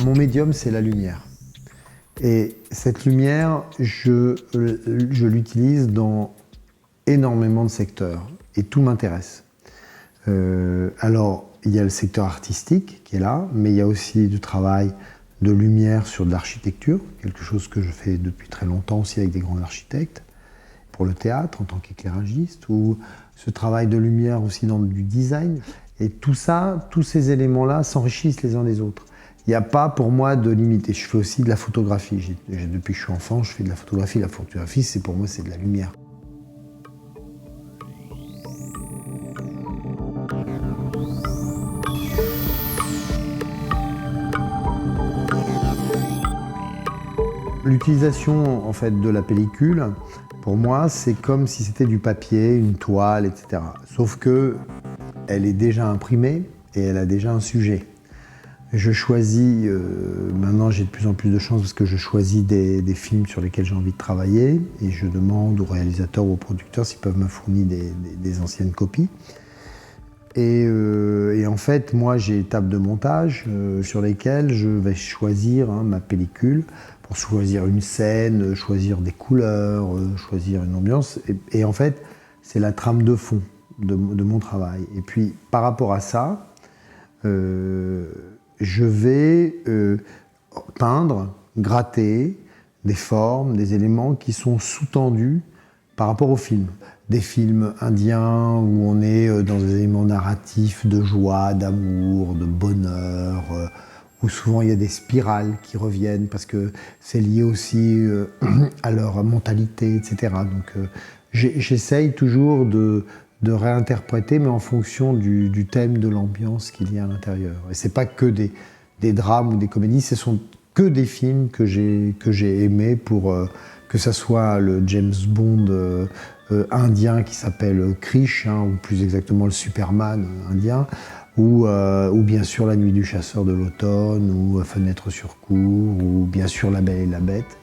Mon médium, c'est la lumière. Et cette lumière, je l'utilise dans énormément de secteurs. Et tout m'intéresse. Alors, il y a le secteur artistique qui est là, mais il y a aussi du travail de lumière sur de l'architecture, quelque chose que je fais depuis très longtemps aussi avec des grands architectes, pour le théâtre en tant qu'éclairagiste, ou ce travail de lumière aussi dans du design. Et tout ça, tous ces éléments-là s'enrichissent les uns des autres. Il n'y a pas pour moi de limite. Et je fais aussi de la photographie. Depuis que je suis enfant, je fais de la photographie. La photographie, pour moi, c'est de la lumière. L'utilisation en fait de la pellicule, pour moi, c'est comme si c'était du papier, une toile, etc. Sauf que elle est déjà imprimée et elle a déjà un sujet. Je choisis, maintenant j'ai de plus en plus de chance parce que je choisis des films sur lesquels j'ai envie de travailler et je demande aux réalisateurs ou aux producteurs s'ils peuvent me fournir des anciennes copies. Et en fait, moi j'ai étapes de montage sur lesquelles je vais choisir ma pellicule pour choisir une scène, choisir des couleurs, choisir une ambiance. Et en fait, c'est la trame de fond de mon travail. Et puis par rapport à ça, je vais peindre, gratter des formes, des éléments qui sont sous-tendus par rapport au film. Des films indiens où on est dans des éléments narratifs de joie, d'amour, de bonheur, où souvent il y a des spirales qui reviennent parce que c'est lié aussi à leur mentalité, etc. Donc j'essaye toujours de réinterpréter, mais en fonction du thème, de l'ambiance qu'il y a à l'intérieur. Et c'est pas que des drames ou des comédies, ce sont que des films que j'ai aimés pour que ça soit le James Bond indien qui s'appelle Krish, ou plus exactement le Superman indien, ou bien sûr La Nuit du chasseur de l'automne, ou Fenêtre sur cour, ou bien sûr La Belle et la Bête.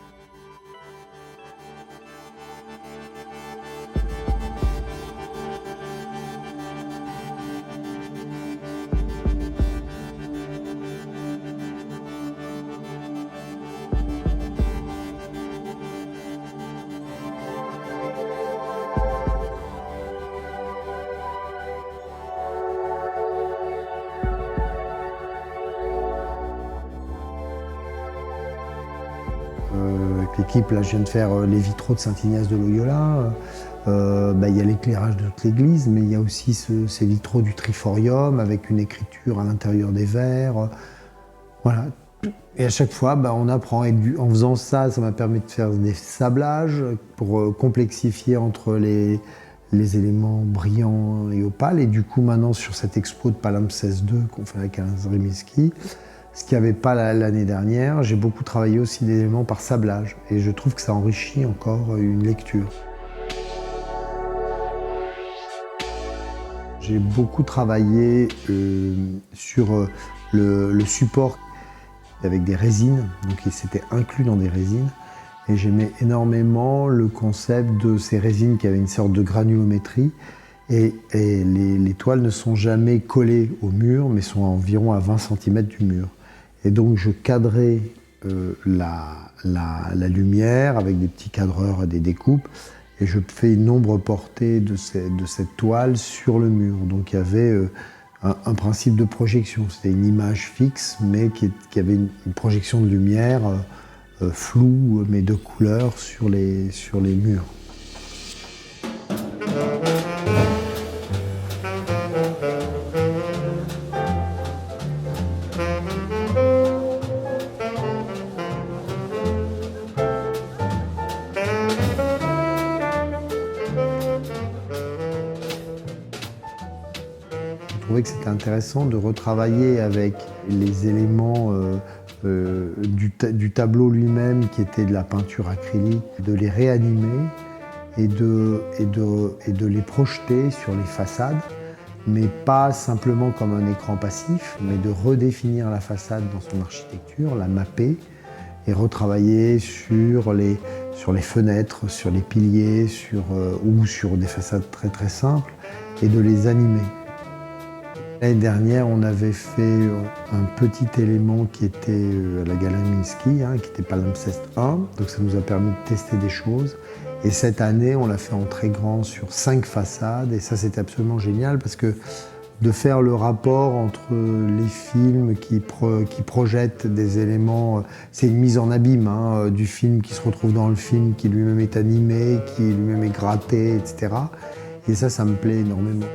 Avec l'équipe, là, je viens de faire les vitraux de Saint-Ignace de Loyola. Il y a l'éclairage de toute l'église, mais il y a aussi ces vitraux du Triforium avec une écriture à l'intérieur des verres. Voilà. Et à chaque fois, on apprend. Et en faisant ça, ça m'a permis de faire des sablages pour complexifier entre les éléments brillants et opales. Et du coup, maintenant, sur cette expo de Palimpseste 2 qu'on fait avec Alain Zrimiski, ce qu'il n'y avait pas l'année dernière, j'ai beaucoup travaillé aussi des éléments par sablage. Et je trouve que ça enrichit encore une lecture. J'ai beaucoup travaillé sur le support avec des résines, donc c'était inclus dans des résines. Et j'aimais énormément le concept de ces résines qui avaient une sorte de granulométrie. Et les toiles ne sont jamais collées au mur, mais sont environ à 20 cm du mur. Et donc je cadrais la lumière avec des petits cadreurs et des découpes, et je fais une ombre portée de cette toile sur le mur. Donc il y avait un principe de projection, c'était une image fixe, mais qui avait une projection de lumière floue, mais de couleur sur les murs. Je trouvais que c'était intéressant de retravailler avec les éléments du tableau lui-même qui était de la peinture acrylique, de les réanimer et de les projeter sur les façades, mais pas simplement comme un écran passif, mais de redéfinir la façade dans son architecture, la mapper et retravailler sur les fenêtres, sur les piliers, ou sur des façades très très simples, et de les animer. L'année dernière, on avait fait un petit élément qui était à la Galerie Minsky, qui était Palimpseste 1, donc ça nous a permis de tester des choses. Et cette année, on l'a fait en très grand sur 5 façades, et ça c'était absolument génial parce que de faire le rapport entre les films qui projettent des éléments, c'est une mise en abîme du film qui se retrouve dans le film, qui lui-même est animé, qui lui-même est gratté, etc. Et ça me plaît énormément.